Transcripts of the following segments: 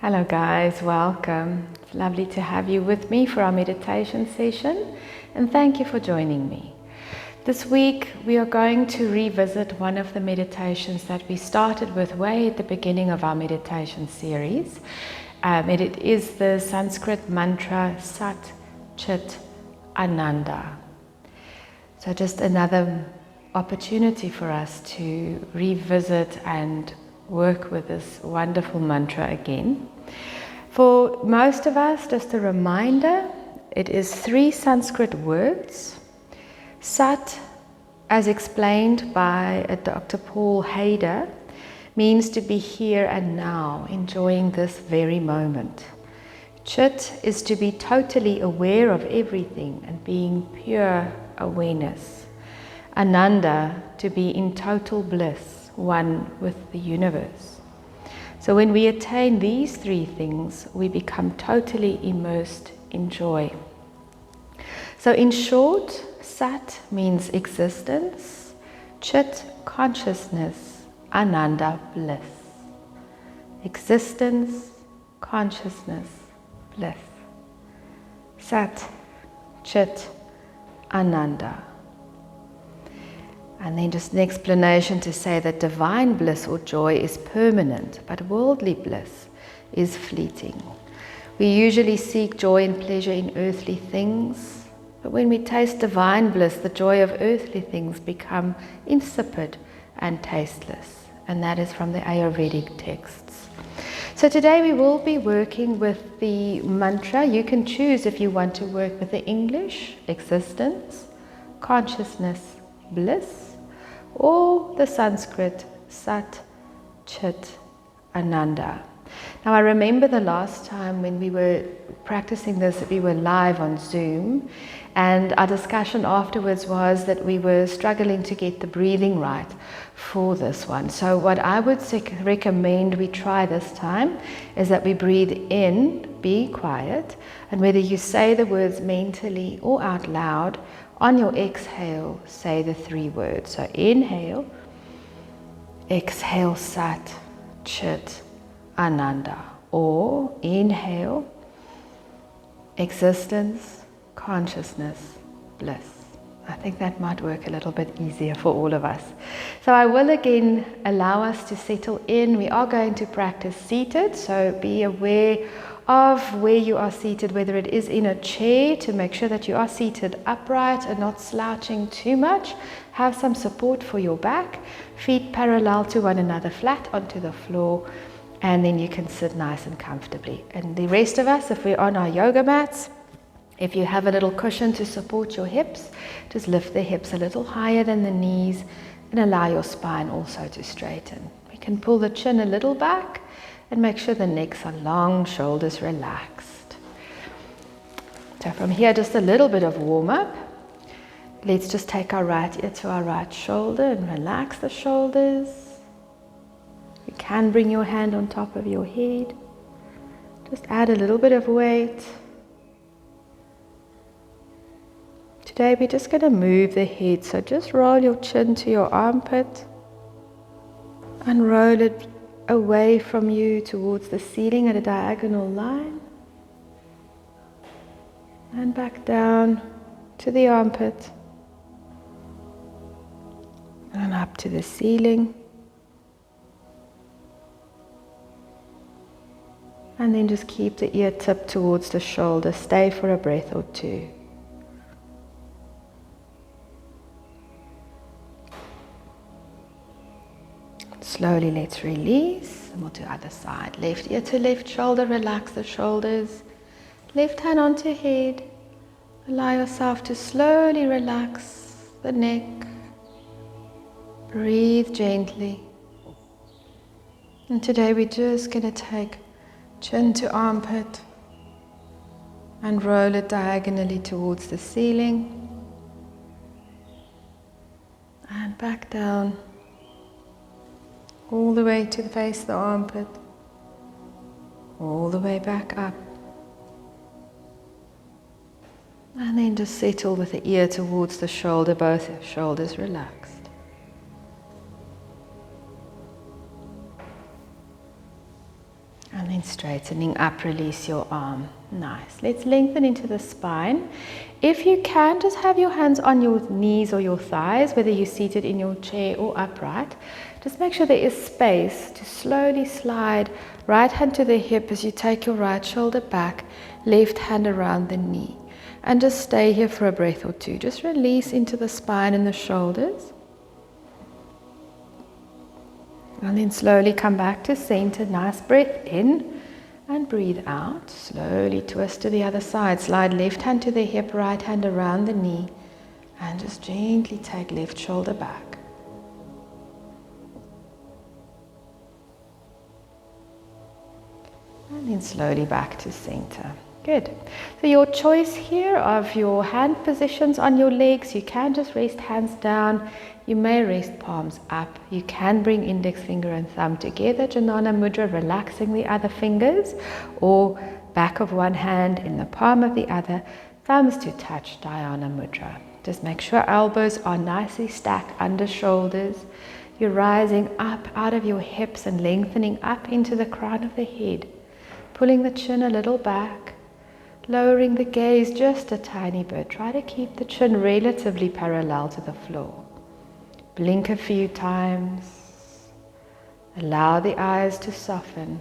Hello guys, welcome. It's lovely to have you with me for our meditation session, and thank you for joining me. This week we are going to revisit one of the meditations that we started with way at the beginning of our meditation series. It is the Sanskrit mantra Sat Chit Ananda. So just another opportunity for us to revisit and work with this wonderful mantra again. For most of us, just a reminder, it is 3 Sanskrit words. Sat, as explained by Dr. Paul Hader, means to be here and now, enjoying this very moment. Chit is to be totally aware of everything and being pure awareness. Ananda, to be in total bliss, one with the universe. So when we attain these 3 things, we become totally immersed in joy. So in short, Sat means existence, Chit consciousness, Ananda bliss. Existence, consciousness, bliss. Sat, Chit, Ananda. And then just an explanation to say that divine bliss or joy is permanent, but worldly bliss is fleeting. We usually seek joy and pleasure in earthly things, but when we taste divine bliss, the joy of earthly things become insipid and tasteless. And that is from the Ayurvedic texts. So today we will be working with the mantra. You can choose if you want to work with the English, existence, consciousness, bliss, or the Sanskrit Sat Chit Ananda. Now I remember the last time when we were practicing this, we were live on Zoom, and our discussion afterwards was that we were struggling to get the breathing right for this one. So what I would recommend we try this time is that we breathe in, be quiet, and whether you say the words mentally or out loud, on your exhale, say the 3 words. So inhale, exhale Sat, Chit, Ananda. Or inhale, existence, consciousness, bliss. I think that might work a little bit easier for all of us. So I will again allow us to settle in. We are going to practice seated, so be aware of where you are seated, whether it is in a chair, to make sure that you are seated upright and not slouching too much. Have some support for your back, feet parallel to one another, flat onto the floor, and then you can sit nice and comfortably. And the rest of us, if we're on our yoga mats, if you have a little cushion to support your hips, just lift the hips a little higher than the knees and allow your spine also to straighten. We can pull the chin a little back and make sure the necks are long, shoulders relaxed. So from here, just a little bit of warm up. Let's just take our right ear to our right shoulder and relax the shoulders. You can bring your hand on top of your head. Just add a little bit of weight. Today we're just going to move the head, so just roll your chin to your armpit and roll it away from you towards the ceiling at a diagonal line, and back down to the armpit and up to the ceiling, and then just keep the ear tip towards the shoulder. Stay for a breath or 2. Slowly let's release, and we'll do other side. Left ear to left shoulder, relax the shoulders. Left hand onto head. Allow yourself to slowly relax the neck. Breathe gently. And today we're just going to take chin to armpit and roll it diagonally towards the ceiling. And back down. All the way to the face of the armpit, all the way back up, and then just settle with the ear towards the shoulder, both shoulders relaxed. And then straightening up, release your arm. Nice. Let's lengthen into the spine. If you can, just have your hands on your knees or your thighs, whether you're seated in your chair or upright. Just make sure there is space to slowly slide right hand to the hip as you take your right shoulder back, left hand around the knee. And just stay here for a breath or two. Just release into the spine and the shoulders. And then slowly come back to center. Nice breath in and breathe out. Slowly twist to the other side. Slide left hand to the hip, right hand around the knee. And just gently take left shoulder back. And then slowly back to center. Good. So your choice here of your hand positions on your legs, you can just rest hands down. You may rest palms up. You can bring index finger and thumb together, Jnana Mudra, relaxing the other fingers, or back of one hand in the palm of the other, thumbs to touch, Dhyana Mudra. Just make sure elbows are nicely stacked under shoulders. You're rising up out of your hips and lengthening up into the crown of the head, pulling the chin a little back. Lowering the gaze just a tiny bit. Try to keep the chin relatively parallel to the floor. Blink a few times. Allow the eyes to soften.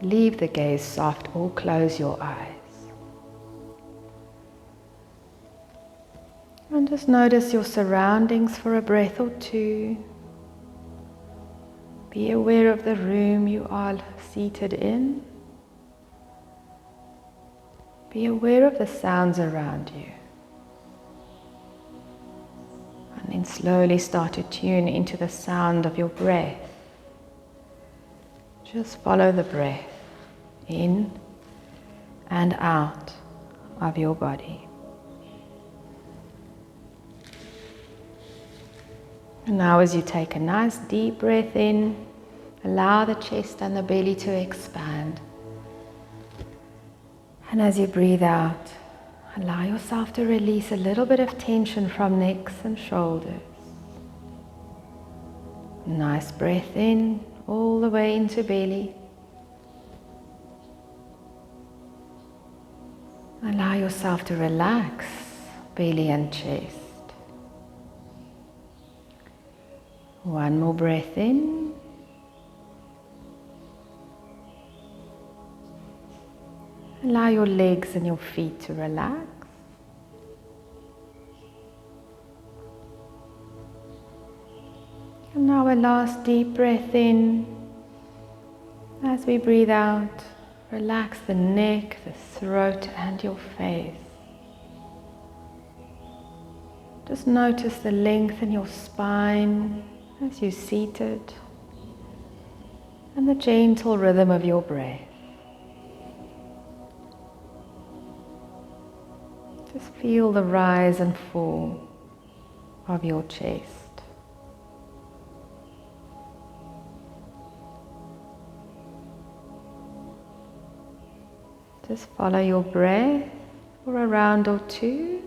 Leave the gaze soft or close your eyes. And just notice your surroundings for a breath or two. Be aware of the room you are seated in. Be aware of the sounds around you. And then slowly start to tune into the sound of your breath. Just follow the breath in and out of your body. And now as you take a nice deep breath in, allow the chest and the belly to expand. And as you breathe out, allow yourself to release a little bit of tension from necks and shoulders. Nice breath in, all the way into belly. Allow yourself to relax belly and chest. One more breath in. Allow your legs and your feet to relax. And now a last deep breath in. As we breathe out, relax the neck, the throat and your face. Just notice the length in your spine as you're seated and the gentle rhythm of your breath. Just feel the rise and fall of your chest. Just follow your breath for a round or two.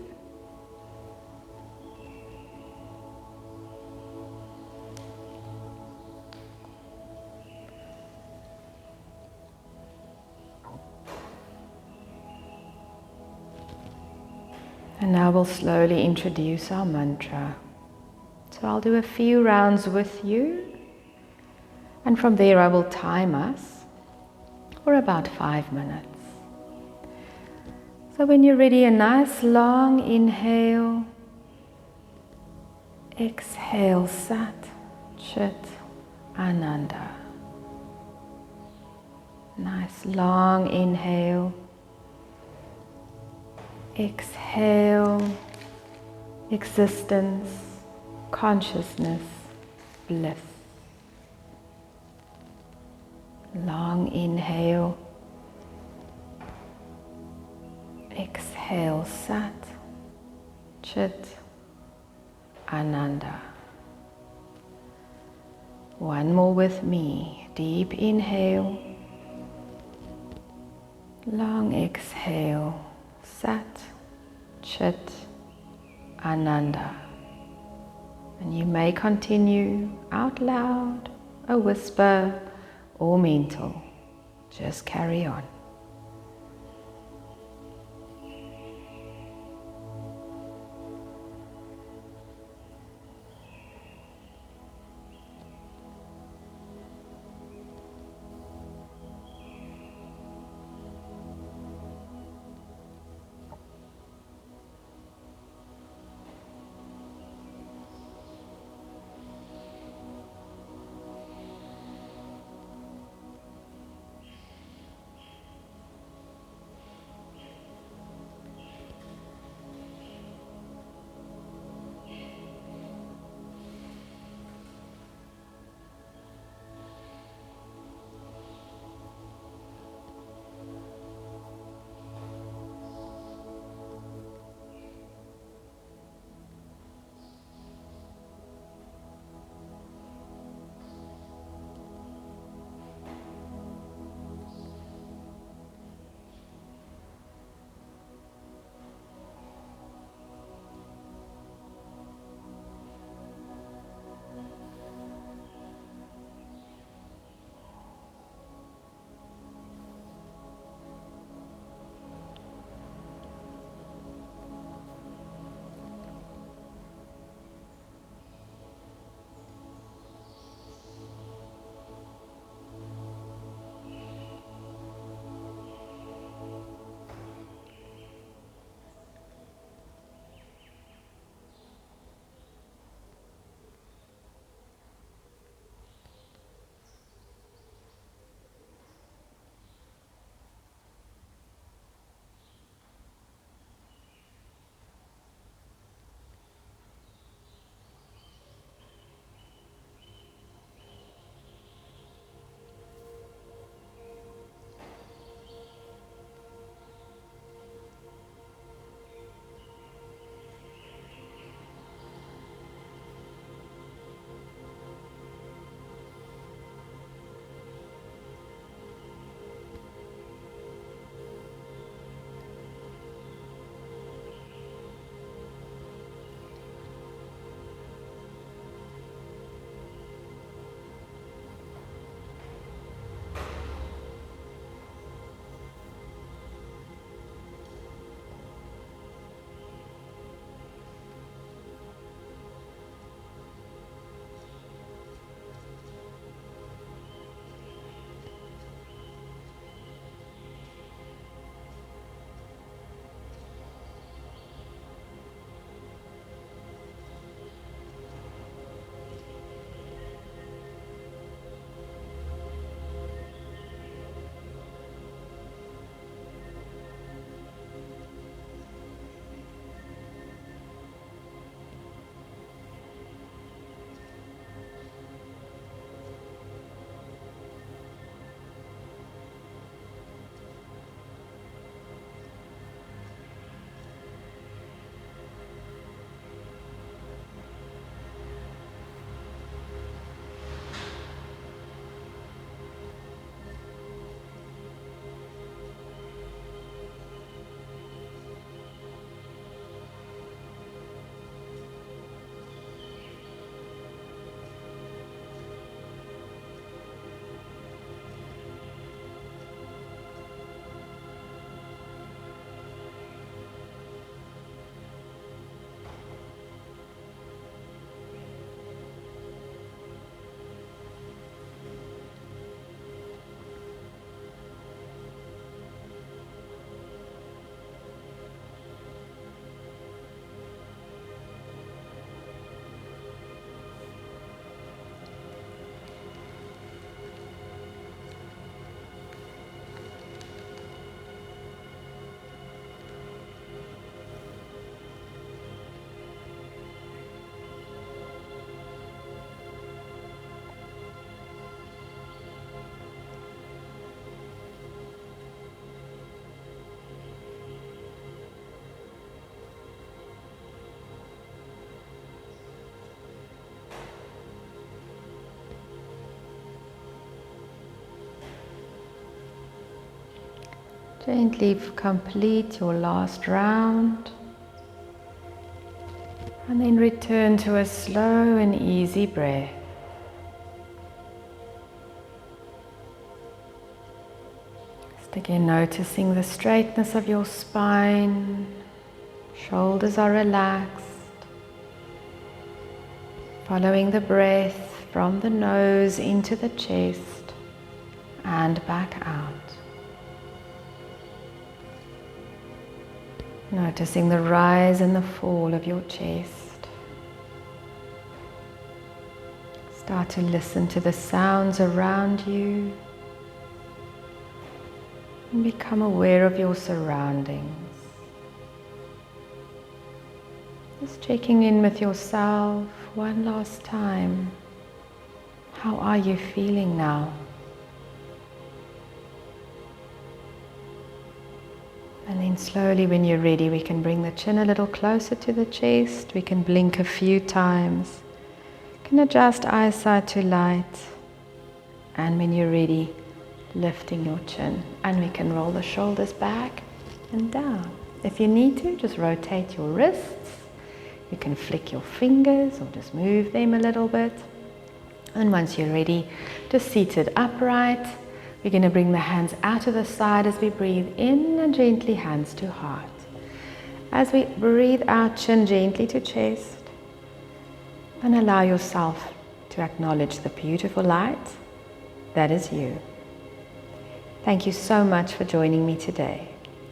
And now we'll slowly introduce our mantra. So I'll do a few rounds with you, and from there I will time us for about 5 minutes. So when you're ready, a nice long inhale, exhale, Sat, Chit, Ananda. Nice long inhale. Exhale, existence, consciousness, bliss. Long inhale. Exhale, Sat, Chit, Ananda. One more with me. Deep inhale. Long exhale. Sat, Chit, Ananda. And you may continue out loud, a whisper, or mental. Just carry on. Gently complete your last round and then return to a slow and easy breath. Again, noticing the straightness of your spine, shoulders are relaxed, following the breath from the nose into the chest and back out. Noticing the rise and the fall of your chest. Start to listen to the sounds around you and become aware of your surroundings. Just checking in with yourself one last time. How are you feeling now? And then slowly, when you're ready, we can bring the chin a little closer to the chest. We can blink a few times. You can adjust eyesight to light. And when you're ready, lifting your chin. And we can roll the shoulders back and down. If you need to, just rotate your wrists. You can flick your fingers or just move them a little bit. And once you're ready, just seated upright. We're going to bring the hands out to the side as we breathe in and gently hands to heart. As we breathe out, chin gently to chest. And allow yourself to acknowledge the beautiful light that is you. Thank you so much for joining me today.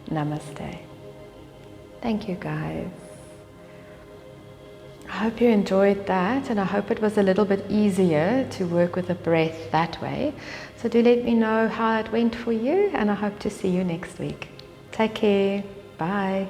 Namaste. Thank you, guys. I hope you enjoyed that, and I hope it was a little bit easier to work with the breath that way. So do let me know how it went for you, and I hope to see you next week. Take care. Bye.